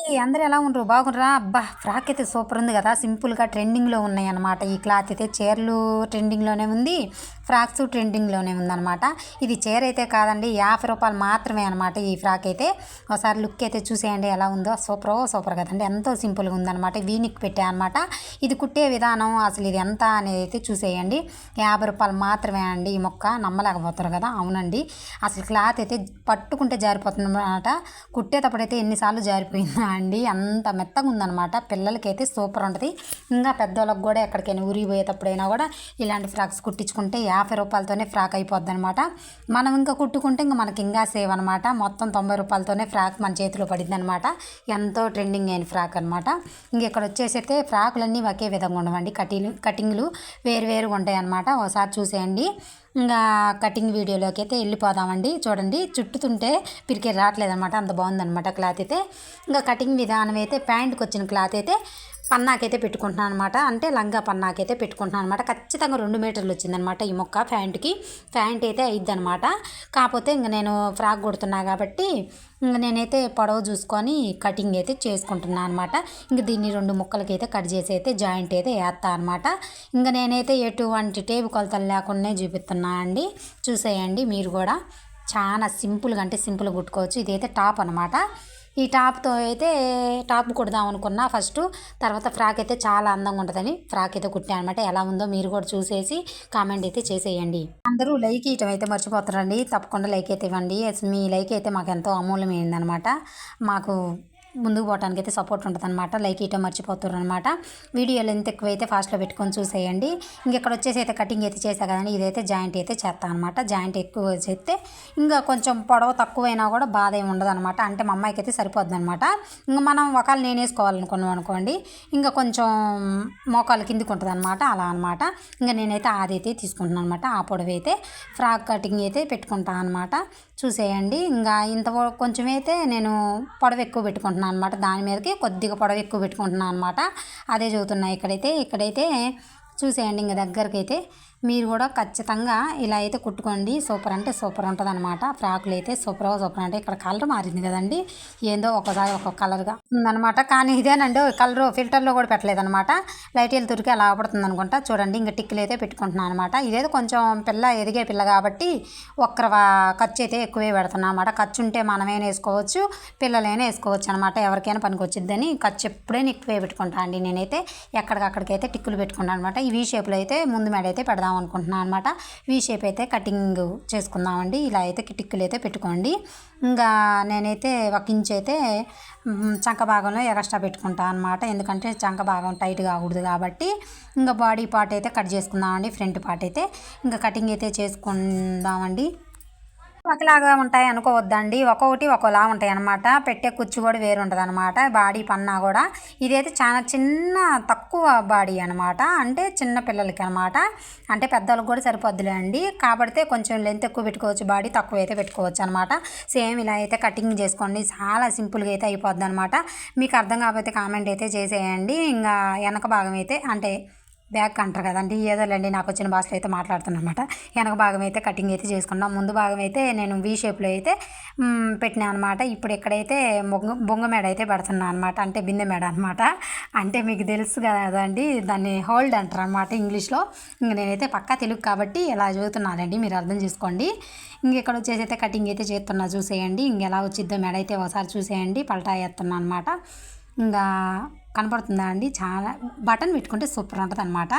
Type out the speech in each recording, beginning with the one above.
అందరూ ఎలా ఉండరు? బాగుర్రా? అబ్బా! ఫ్రాక్ అయితే సూపర్ ఉంది గదా! సింపుల్‌గా ట్రెండింగ్‌లో ఉన్నాయన్నమాట. ఈ క్లాత్ అయితే చీరలు ట్రెండింగ్‌లోనే ఉంది. ఫ్రాక్స్ ట్రెండింగ్‌లోనే ఉందన్నమాట. ఇది చీర అయితే కాదండి. రూ. 50 మాత్రమే అనమాట ఈ ఫ్రాక్ అయితే. ఒకసారి లుక్ అయితే చూసేయండి ఎలా ఉందో. సూపర్ కదండీ! ఎంతో సింపుల్‌గా ఉందన్నమాట. వీ నెక్ పెట్టా అనమాట. ఇది కుట్టే విధానం అసలు ఇది ఎంత అనేది అయితే చూసేయండి. రూ. 50 మాత్రమే అండి ఈ మొక్క. నమ్మలేకపోతారు కదా! అవునండి. అసలు క్లాత్ అయితే పట్టుకుంటే జారిపోతుందన్నమాట. కుట్టేటప్పుడైతే ఎన్నిసార్లు జారిపోయిందా అండి, అంత మెత్తగా ఉందన్నమాట. పిల్లలకైతే సూపర్ ఉంటుంది. ఇంకా పెద్దవాళ్ళకి కూడా ఎక్కడికైనా ఊరికి పోయేటప్పుడైనా కూడా ఇలాంటి ఫ్రాక్స్ కుట్టించుకుంటే రూ. 50తోనే ఫ్రాక్ అయిపోద్ది అనమాట. మనం ఇంకా కుట్టుకుంటే ఇంకా మనకి ఇంకా సేవ్ అనమాట. మొత్తం రూ. 90తోనే ఫ్రాక్ మన చేతిలో పడింది అనమాట. ఎంతో ట్రెండింగ్ అయిన ఫ్రాక్ అనమాట. ఇంక ఇక్కడ వచ్చేసైతే ఫ్రాకులన్నీ ఒకే విధంగా ఉండవండి. కటింగ్లు వేరువేరుగా ఉంటాయి అనమాట. ఒకసారి చూసేయండి. ఇంకా కటింగ్ వీడియోలోకి అయితే వెళ్ళిపోదామండి. చూడండి చుట్టుతుంటే పిరికి రావట్లేదనమాట. అంత బాగుందనమాట క్లాత్ అయితే. ఇంకా కటింగ్ విధానం అయితే ప్యాంట్కి వచ్చిన క్లాత్ అయితే పన్నాకైతే పెట్టుకుంటున్నాను అనమాట. అంటే లంగా పన్నాకైతే పెట్టుకుంటున్నాను అనమాట. ఖచ్చితంగా 2 మీటర్లు వచ్చిందనమాట ఈ మొక్క ప్యాంట్కి. ప్యాంట్ అయితే అయిద్ది అనమాట. కాకపోతే ఇంక నేను ఫ్రాక్ కుడుతున్నా కాబట్టి ఇంక నేనైతే పొడవు చూసుకొని కటింగ్ అయితే చేసుకుంటున్నాను అనమాట. ఇంక దీన్ని 2 ముక్కలకి అయితే కట్ చేసి అయితే జాయింట్ అయితే వేస్తా అనమాట. ఇంకా నేనైతే ఎటువంటి టేపు కొలతలు లేకుండా చూపిస్తున్నా అండి. చూసేయండి మీరు కూడా. చాలా సింపుల్గా అంటే సింపుల్గా కుట్టుకోవచ్చు. ఇదైతే టాప్ అనమాట. ఈ టాప్తో అయితే టాప్ కుడదాం అనుకున్నా ఫస్ట్. తర్వాత ఫ్రాక్ అయితే చాలా అందంగా ఉంటుందని ఫ్రాక్ అయితే కుట్టాను అనమాట. ఎలా ఉందో మీరు కూడా చూసేసి కామెంట్ అయితే చేసేయండి. అందరూ లైక్ ఇవ్వటం అయితే మర్చిపోతారండి. తప్పకుండా లైక్ అయితే ఇవ్వండి. మీ లైక్ అయితే మాకు ఎంతో అమూల్యమైందనమాట. మాకు ముందుకు పోవడానికి అయితే సపోర్ట్ ఉంటుంది అనమాట. లైక్ ఇవ్వటం మర్చిపోతారు అనమాట. వీడియోలు ఎంత ఎక్కువైతే ఫాస్ట్లో పెట్టుకొని చూసేయండి. ఇంకెక్కడ వచ్చేసి అయితే కటింగ్ అయితే చేసా కదండి. ఇదైతే జాయింట్ అయితే చేస్తాను అనమాట. జాయింట్ ఎక్కువ చేస్తే ఇంకా కొంచెం పొడవు తక్కువైనా కూడా బాధ ఏమి ఉండదు అనమాట. అంటే మా అమ్మాయికి అయితే సరిపోద్ది అనమాట. ఇంకా మనం ఒకవేళ నేను వేసుకోవాలనుకున్నాం అనుకోండి, ఇంకా కొంచెం మోకాలు కిందికి ఉంటుంది అనమాట. అలా అనమాట. ఇంకా నేనైతే అదైతే తీసుకుంటున్నాను అనమాట. ఆ పొడవు అయితే ఫ్రాక్ కటింగ్ అయితే పెట్టుకుంటాను అనమాట. చూసేయండి. ఇంకా ఇంత కొంచెం అయితే నేను పొడవు ఎక్కువ పెట్టుకుంటున్నాను అనమాట. దాని మీదకి కొద్దిగా పొడవు ఎక్కువ పెట్టుకుంటున్నాను అనమాట. అదే చదువుతున్నా ఇక్కడైతే చూసేయండి. ఇంక దగ్గరికి అయితే మీరు కూడా ఖచ్చితంగా ఇలా అయితే కుట్టుకోండి. సూపర్ అంటే సూపర్ ఉంటుంది అనమాట. ఫ్రాకులు అయితే సూపర్ అంటే ఇక్కడ కలర్ మారింది కదండి. ఏందో ఒకసారి ఒక కలర్గా ఉందనమాట. కానీ ఇదేనండి కలర్ ఫిల్టర్లో కూడా పెట్టలేదనమాట. లైట్ వెళ్తురికి అలా పడుతుంది అనుకుంటా. చూడండి ఇంకా టిక్కులు అయితే పెట్టుకుంటున్నాను అనమాట. ఇదేదో కొంచెం ఎదిగే పిల్ల కాబట్టి ఒక్కర ఖర్చు అయితే ఎక్కువే పెడుతున్నాను అనమాట. ఖర్చు ఉంటే మనమైనా వేసుకోవచ్చు, పిల్లలైనా వేసుకోవచ్చు అనమాట. ఎవరికైనా పనికి వచ్చిద్దని ఖర్చు ఎప్పుడైనా ఎక్కువే పెట్టుకుంటాను అండి. నేనైతే ఎక్కడికక్కడికైతే టిక్కులు పెట్టుకుంటాను అనమాట. ఈ వీ షేప్లో అయితే ముందు మేడ అయితే పెడదాం అనుకుంటున్నాను అనమాట. వీ షేప్ అయితే కటింగ్ చేసుకుందామండి. ఇలా అయితే టిక్కులు అయితే పెట్టుకోండి. ఇంకా నేనైతే 1 ఇంచ్ అయితే చంక భాగంలో ఎక్స్ట్రా పెట్టుకుంటాను అనమాట. ఎందుకంటే చంక భాగం టైట్ కాకూడదు కాబట్టి. ఇంకా బాడీ పార్ట్ అయితే కట్ చేసుకుందామండి. ఫ్రంట్ పార్ట్ అయితే ఇంకా కటింగ్ అయితే చేసుకుందామండి. ఒకలాగా ఉంటాయి అనుకోవద్దండి. ఒక్కొక్కటి ఒక్కోలా ఉంటాయి అనమాట. పెట్టే కుచ్చు కూడా వేరు ఉంటుంది అనమాట. బాడీ పన్నా కూడా ఇదైతే చాలా చిన్న తక్కువ బాడీ అనమాట. అంటే చిన్న పిల్లలకి అనమాట. అంటే పెద్దవాళ్ళకి కూడా సరిపోద్దులే అండి. కాబట్టి కొంచెం లెంత్ ఎక్కువ పెట్టుకోవచ్చు, బాడీ తక్కువ అయితే పెట్టుకోవచ్చు అనమాట. సేమ్ ఇలా అయితే కటింగ్ చేసుకోండి. చాలా సింపుల్గా అయితే అయిపోద్ది అనమాట. మీకు అర్థం కాకపోతే కామెంట్ అయితే చేసేయండి. ఇంకా వెనక భాగం అయితే అంటే బ్యాక్ అంటారు కదండి, ఏదోలేండి నాకు వచ్చిన భాషలో అయితే మాట్లాడుతున్నమాట. వెనక భాగం అయితే కటింగ్ అయితే చేసుకున్నాం. ముందు భాగం అయితే నేను వీ షేప్లో అయితే పెట్టినా అనమాట. ఇప్పుడు ఇక్కడైతే బొంగ మేడ అయితే పెడుతున్నాను అనమాట. అంటే బిందె మేడ అనమాట. అంటే మీకు తెలుసు కదండి, దాన్ని హోల్డ్ అంటారు అనమాట ఇంగ్లీష్లో. ఇంక నేనైతే పక్కా తెలుగు కాబట్టి ఇలా చదువుతున్నానండి, మీరు అర్థం చేసుకోండి. ఇంక ఇక్కడ వచ్చేసి అయితే కటింగ్ అయితే చేస్తున్నా చూసేయండి. ఇంక ఎలా వచ్చిద్దో మేడ అయితే ఒకసారి చూసేయండి. పల్టా వేస్తున్నా అనమాట. ఇంకా కనపడుతుందా అండి? చాలా బటన్ పెట్టుకుంటే సూపర్ ఉంటుంది అనమాట.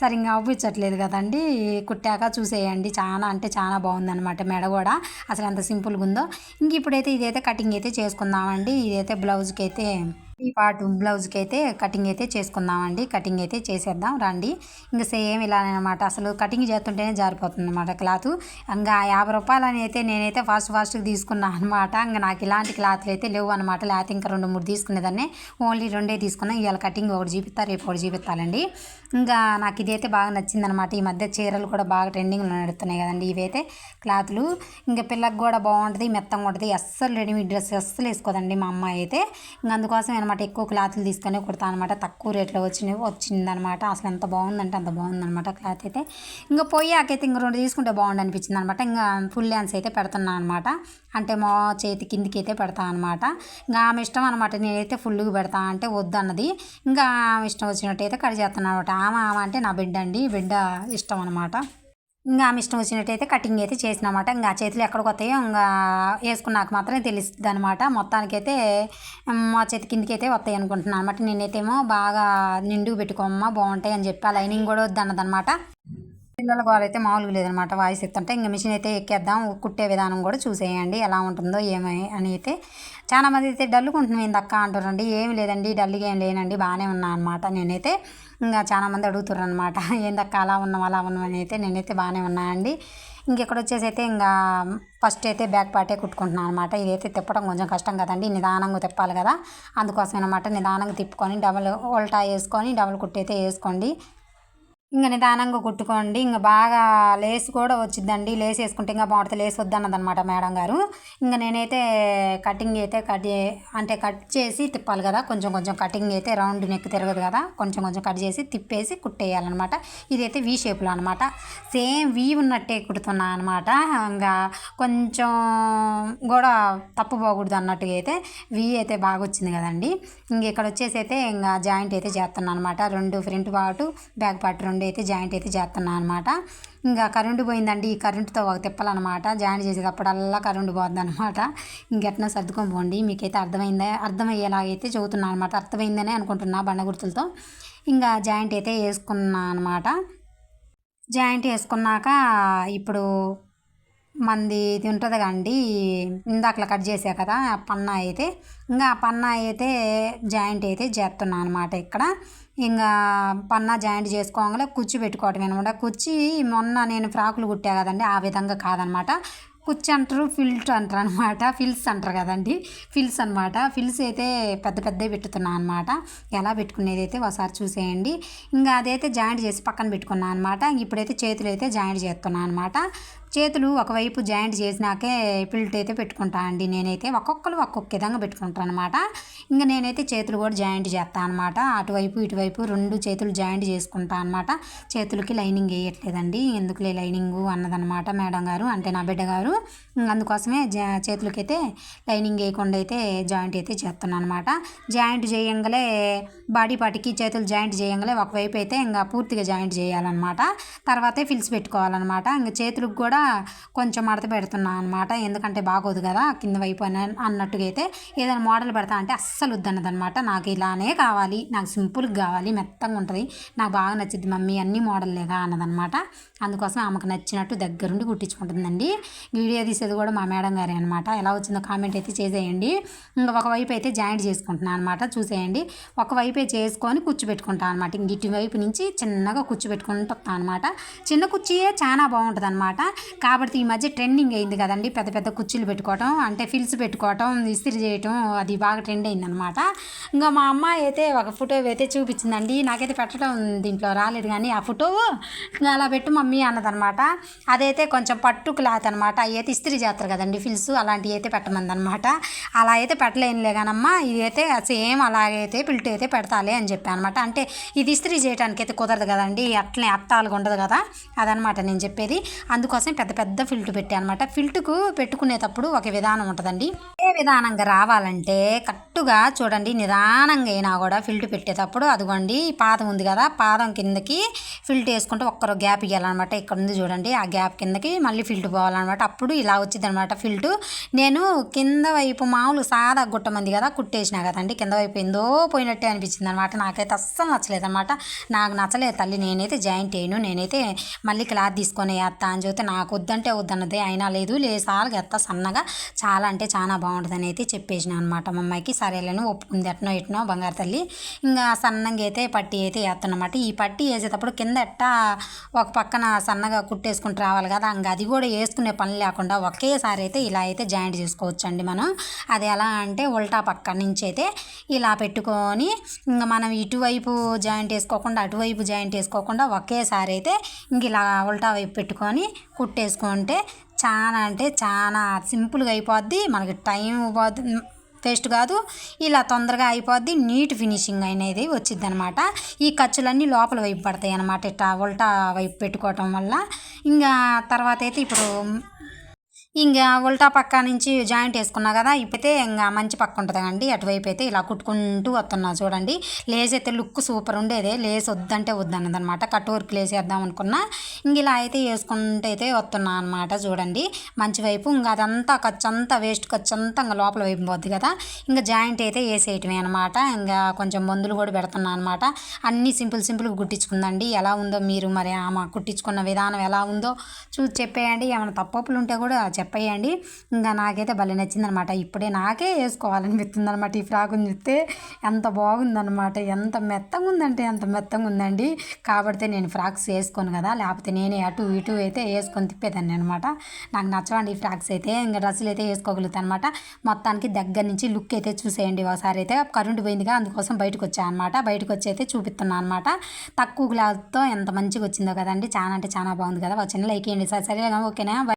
సరిగ్గా అవ్వించట్లేదు కదండి. కుట్టాక చూసేయండి. చాలా అంటే చాలా బాగుందనమాట మెడ కూడా. అసలు ఎంత సింపుల్గా ఉందో. ఇంక ఇప్పుడైతే ఇదైతే కటింగ్ అయితే చేసుకుందామండి. ఇదైతే బ్లౌజ్కి అయితే ఈ పార్ట్ బ్లౌజ్కి అయితే కటింగ్ అయితే చేసుకుందామండి. కటింగ్ అయితే చేసేద్దాం రండి. ఇంకా సేమ్ ఇలానే అనమాట. అసలు కటింగ్ చేస్తుంటేనే జారిపోతుంది అనమాట క్లాత్. ఇంకా రూ. 50 అని అయితే నేనైతే ఫాస్ట్గా తీసుకున్నాను అనమాట. ఇంకా నాకు ఇలాంటి క్లాత్లు అయితే లేవు అనమాట. లేకపోతే ఇంకా 2, 3 తీసుకునేదాన్ని. ఓన్లీ 2 తీసుకున్నా. ఇవాళ కటింగ్ ఒకటి చూపిస్తా, రేపు ఒకటి చూపిస్తానండి. ఇంకా నాకు ఇదైతే బాగా నచ్చిందనమాట. ఈ మధ్య చీరలు కూడా బాగా ట్రెండింగ్లో నడుస్తున్నాయి కదండి ఇవైతే క్లాత్లు. ఇంకా పిల్లకి కూడా బాగుంటుంది, మెత్తంగా ఉంటుంది. అస్సలు రెడీమేడ్ డ్రెస్ అస్సలు వేసుకోదండి మా అమ్మాయి అయితే. ఇంకా అందుకోసం అనమాట, ఎక్కువ క్లాత్లు తీసుకొని కుడతా అనమాట. తక్కువ రేట్లో వచ్చిందనమాట. అసలు ఎంత బాగుందంటే అంత బాగుందనమాట క్లాత్ అయితే. ఇంకా పోయాకైతే ఇంక 2 తీసుకుంటే బాగుండు అనిపించింది అనమాట. ఇంకా ఫుల్ హ్యాండ్స్ అయితే పెడుతున్నాను అనమాట. అంటే మా చేతి కిందికి అయితే పెడతా అనమాట. ఇంకా ఆమె ఇష్టం అనమాట, నేనైతే ఫుల్గా పెడతా అంటే వద్దన్నది. ఇంకా ఆమె ఇష్టం వచ్చినట్టయితే కట్ చేస్తున్నాను అనమాట. ఆమె అంటే నా బిడ్డ అండి, బిడ్డ ఇష్టం అనమాట. ఇంకా ఆమె ఇష్టం వచ్చినట్టయితే కటింగ్ అయితే చేసినమాట. ఇంకా చేతులు ఎక్కడికి వస్తాయో ఇంకా వేసుకున్నాక మాత్రమే తెలుస్తుంది అనమాట. మొత్తానికైతే మా చేతి కిందికి అయితే వస్తాయి అనుకుంటున్నాను అనమాట. నేనైతేమో బాగా నిండుగా పెట్టుకోమ్మా బాగుంటాయి అని చెప్పి ఆ లైనింగ్ కూడా వద్దన్నదనమాట. పిల్లల గోల అయితే మామూలుగా లేదనమాట. వాయిస్ ఎత్తుంటే ఇంకా మిషన్ అయితే ఎక్కేద్దాం, కుట్టే విధానం కూడా చూసేయండి ఎలా ఉంటుందో ఏమై అని అయితే. చాలామంది అయితే డల్లుగా ఉంటుంది అక్క అంటారండి. ఏమి లేదండి, డల్లుగా ఏం లేనండి, బాగానే ఉన్నా అనమాట. నేనైతే ఇంకా చాలామంది అడుగుతారు అనమాట, ఏందక్క అలా ఉన్నాం అలా ఉన్నాం అని. అయితే నేనైతే బాగానే ఉన్నా అండి. ఇంకెక్కడ వచ్చేసి అయితే ఇంకా ఫస్ట్ అయితే బ్యాక్ పార్టే కుట్టుకుంటున్నాను అనమాట. ఇదైతే తిప్పడం కొంచెం కష్టం కదండి, నిదానంగా తిప్పాలి కదా. అందుకోసం అనమాట నిదానంగా తిప్పుకొని డబల్ ఉల్టా వేసుకొని డబల్ కుట్టు అయితే వేసుకోండి. ఇంక నిదానంగా కుట్టుకోండి. ఇంక బాగా లేస్ కూడా వచ్చిద్దండి. లేస్ వేసుకుంటే ఇంకా బాగుంటుంది. లేస్ వద్దన్నదనమాట మేడం గారు. ఇంకా నేనైతే కటింగ్ అయితే కట్ చేసి తిప్పాలి కదా. కొంచెం కొంచెం కటింగ్ అయితే రౌండ్ నెక్ తిరగదు కదా, కొంచెం కొంచెం కట్ చేసి తిప్పేసి కుట్టేయాలన్నమాట. ఇదైతే వీ షేప్లో అనమాట. సేమ్ వీ ఉన్నట్టే కుడుతున్నా అనమాట. ఇంకా కొంచెం కూడా తప్పు పోకూడదు అన్నట్టుగా అయితే వీ అయితే బాగా వచ్చింది కదండి. ఇంక ఇక్కడ వచ్చేసి అయితే ఇంకా జాయింట్ అయితే చేస్తున్నాను అనమాట. 2 ఫ్రంట్ పార్ట్ బ్యాక్ పార్ట్ 2 అయితే జాయింట్ అయితే చేస్తున్నాను అనమాట. ఇంకా కరెంటు పోయిందండి. ఈ కరెంటుతో ఒక తిప్పాలన్నమాట. జాయింట్ చేసేటప్పుడల్లా కరెంటు పోద్ది అనమాట. ఇంకెట్లా సర్దుకొని పోండి. మీకైతే అర్థమయ్యేలాగైతే చదువుతున్నాను అనమాట. అర్థమైందనే అనుకుంటున్నా బండ గుర్తులతో. ఇంకా జాయింట్ అయితే వేసుకున్నా అనమాట. జాయింట్ వేసుకున్నాక ఇప్పుడు మంది ఇది ఉంటుంది కండి, ఇందాకలా కట్ చేసా కదా పన్నా అయితే. ఇంకా ఆ పన్నా అయితే జాయింట్ అయితే చేస్తున్నాను అనమాట. ఇక్కడ ఇంకా పన్నా జాయింట్ చేసుకోగానే కుర్చీ పెట్టుకోవటం అనమాట. కుర్చీ మొన్న నేను ఫ్రాకులు కుట్టా కదండి, ఆ విధంగా కాదనమాట. కుర్చీ అంటారు, ఫిల్ట్ అంటారు అనమాట. ఫిల్స్ అంటారు కదండి, ఫిల్స్ అనమాట. ఫిల్స్ అయితే పెద్ద పెద్దవి పెట్టుతున్నాను అనమాట. ఎలా పెట్టుకునేది అయితే ఒకసారి చూసేయండి. ఇంకా అదైతే జాయింట్ చేసి పక్కన పెట్టుకున్నాను అనమాట. ఇప్పుడైతే చేతులు అయితే జాయింట్ చేస్తున్నాను అనమాట. చేతులు ఒకవైపు జాయింట్ చేసినాకే ఫిల్ట్ అయితే పెట్టుకుంటా అండి. నేనైతే ఒక్కొక్కరు ఒక్కొక్క విధంగా పెట్టుకుంటాను అనమాట. ఇంకా నేనైతే చేతులు కూడా జాయింట్ చేస్తాను అనమాట. అటువైపు ఇటువైపు 2 చేతులు జాయింట్ చేసుకుంటా అనమాట. చేతులకి లైనింగ్ వేయట్లేదండి, ఎందుకులే లైనింగు అన్నదనమాట మేడం గారు, అంటే నా బిడ్డ గారు. అందుకోసమే చేతులకైతే లైనింగ్ వేయకుండా అయితే జాయింట్ అయితే చేస్తున్నాను అనమాట. జాయింట్ చేయంగలే బాడీ పార్ట్కి చేతులు జాయింట్ చేయంగలే ఒకవైపు అయితే ఇంకా పూర్తిగా జాయింట్ చేయాలన్నమాట. తర్వాతే ఫిల్స్ పెట్టుకోవాలన్నమాట. ఇంకా చేతులకు కూడా కొంచెం మడత పెడుతున్నాను అనమాట. ఎందుకంటే బాగోదు కదా కింద వైపు అన్నట్టుగా అయితే. ఏదైనా మోడల్ పెడతా అంటే అస్సలు వద్దన్నదనమాట. నాకు ఇలానే కావాలి, నాకు సింపుల్గా కావాలి, మెత్తగా ఉంటుంది, నాకు బాగా నచ్చింది మమ్మీ అన్ని మోడల్లేగా అన్నదనమాట. అందుకోసం ఆమెకు నచ్చినట్టు దగ్గరుండి కుట్టించుకుంటుందండి. వీడియో తీసేది కూడా మా మేడం గారే అనమాట. ఎలా వచ్చిందో కామెంట్ అయితే చేసేయండి. ఇంకా ఒకవైపు అయితే జాయింట్ చేసుకుంటున్నాను అనమాట. చూసేయండి, ఒకవైపే చేసుకొని కుర్చీ పెట్టుకుంటాను అనమాట. ఇంక ఇటువైపు నుంచి చిన్నగా కుర్చీ పెట్టుకుంటూ వస్తాను అనమాట. చిన్న కుర్చీయే చాలా బాగుంటుంది అనమాట. కాబట్టి ఈ మధ్య ట్రెండింగ్ అయింది కదండి పెద్ద పెద్ద కుర్చీలు పెట్టుకోవటం, అంటే ఫిల్స్ పెట్టుకోవటం, ఇస్త్రీ చేయటం, అది బాగా ట్రెండ్ అయిందనమాట. ఇంకా మా అమ్మాయి అయితే ఒక ఫోటో అయితే చూపించిందండి. నాకైతే పెట్టడం దీంట్లో రాలేదు కానీ ఆ ఫోటో అలా పెట్టు మమ్మీ అన్నదనమాట. అదైతే కొంచెం పట్టు క్లాత్ అనమాట. అవి అయితే ఇస్త్రీ చేస్తారు కదండి ఫిల్స్, అలాంటివి అయితే పెట్టమందనమాట. అలా అయితే పెట్టలేనులే కానమ్మా, ఇది అయితే సేమ్ అలాగైతే పిల్ట్ అయితే పెడతాలే అని చెప్పాను అనమాట. అంటే ఇది ఇస్త్రీ చేయడానికి అయితే కుదరదు కదండి, అట్లనే అత్తాలుగా ఉండదు కదా, అదనమాట నేను చెప్పేది. అందుకోసం పెద్ద పెద్ద ఫిల్ట్ పెట్టాను అనమాట. ఫిల్ట్కు పెట్టుకునేటప్పుడు ఒక విధానం ఉంటుందండి. ఏ విధానంగా రావాలంటే కరెక్ట్గా చూడండి, నిదానంగా అయినా కూడా ఫిల్ట్ పెట్టేటప్పుడు అదిగోండి పాదం ఉంది కదా, పాదం కిందకి ఫిల్ట్ వేసుకుంటే ఒక్కరో గ్యాప్ ఇవ్వాలన్నమాట. ఇక్కడ ఉంది చూడండి, ఆ గ్యాప్ కిందకి మళ్ళీ ఫిల్ట్ పోవాలన్నమాట. అప్పుడు ఇలా వచ్చింది అనమాట ఫిల్ట్. నేను కింద వైపు మామూలు సాదా గుట్టమంది కదా కుట్టేసినా కదండి, కింద వైపు ఏందో పోయినట్టే అనిపించింది అనమాట. నాకైతే అస్సలు నచ్చలేదు అనమాట. నాకు నచ్చలేదు తల్లి, నేనైతే జాయింట్ వేయను, నేనైతే మళ్ళీ క్లాత్ తీసుకొని వేస్తా అని చెబితే నాకు వద్దంటే వద్దన్నదే. అయినా లేదు లేసాలుగా ఎత్తా సన్నగా, చాలా అంటే చాలా బాగుంటుందని అయితే చెప్పేసిన అనమాట మా అమ్మాయికి. సరేలేను ఒప్పుకుంది, ఎట్నో ఎట్నో బంగారు తల్లి. ఇంకా సన్నంగా అయితే పట్టి అయితే వేస్తానమాట. ఈ పట్టి వేసేటప్పుడు కింద ఎట్టా ఒక పక్కన సన్నగా కుట్టేసుకుంటూ రావాలి కదా, ఇంకా అది కూడా వేసుకునే పని లేకుండా ఒకేసారి అయితే ఇలా అయితే జాయింట్ చేసుకోవచ్చండి మనం. అది ఎలా అంటే ఉల్టా పక్క నుంచి అయితే ఇలా పెట్టుకొని ఇంకా మనం ఇటువైపు జాయింట్ వేసుకోకుండా అటువైపు జాయింట్ వేసుకోకుండా ఒకేసారి అయితే ఇంక ఇలా ఉల్టా వైపు పెట్టుకొని కుట్టేసుకుంటే చాలా అంటే చాలా సింపుల్గా అయిపోద్ది. మనకి టైం పేస్ట్ కాదు, ఇలా తొందరగా అయిపోద్ది, నీట్ ఫినిషింగ్ అనేది వచ్చింది అనమాట. ఈ ఖర్చులన్నీ లోపల వైపు పడతాయి అనమాట, ఇట్లా ఉల్టా వైపు పెట్టుకోవటం వల్ల. ఇంకా తర్వాత అయితే ఇప్పుడు ఇంకా ఉల్టా పక్క నుంచి జాయింట్ వేసుకున్నా కదా, ఇప్పుడైతే ఇంకా మంచి పక్క ఉంటుంది కదండి, అటువైపు అయితే ఇలా కుట్టుకుంటూ వస్తున్నా చూడండి. లేస్ అయితే లుక్ సూపర్ ఉండేదే, లేస్ వద్దంటే వద్దన్నది అనమాట, కట్ వర్క్ లేస్ వేద్దాం అనుకున్నా. ఇంక ఇలా అయితే వేసుకుంటూ అయితే వస్తున్నా అనమాట చూడండి. మంచి వైపు ఇంకా అదంతా ఖర్చు అంతా వేస్ట్ ఖర్చు అంతా ఇంకా లోపల వైపు పోద్ది కదా, ఇంకా జాయింట్ అయితే వేసేయటమే అనమాట. ఇంకా కొంచెం మందులు కూడా పెడుతున్నా అనమాట. అన్నీ సింపుల్గా కుట్టించుకుందండి. ఎలా ఉందో మీరు మరి ఆమె కుట్టించుకున్న విధానం ఎలా ఉందో చూసి చెప్పేయండి. ఏమైనా తప్పులు ఉంటే కూడా చెప్పేయండి. ఇంకా నాకైతే భలే నచ్చిందనమాట. ఇప్పుడే నాకే వేసుకోవాలనిపిస్తుంది అనమాట. ఈ ఫ్రాక్ని చూస్తే ఎంత బాగుందనమాట, ఎంత మెత్తగా ఉందంటే అంత మెత్తగా ఉందండి. కాబట్టి నేను ఫ్రాక్స్ వేసుకోను కదా, లేకపోతే నేనే అటు ఇటు అయితే వేసుకొని తిప్పేదాన్ని అనమాట. నాకు నచ్చవండి ఈ ఫ్రాక్స్ అయితే. ఇంకా డ్రెస్సులు అయితే వేసుకోగలుగుతాను అనమాట. మొత్తానికి దగ్గర నుంచి లుక్ అయితే చూసేయండి. ఒకసారి అయితే కరెంటు పోయిందిగా, అందుకోసం బయటకు వచ్చాను అనమాట. బయటకు వచ్చి అయితే చూపిస్తున్నాను అనమాట. తక్కువ క్లాత్తో ఎంత మంచిగా వచ్చిందో కదండి, చాలా అంటే చాలా బాగుంది కదా. వచ్చిన లైక్ చేయండి. సరే ఓకేనా.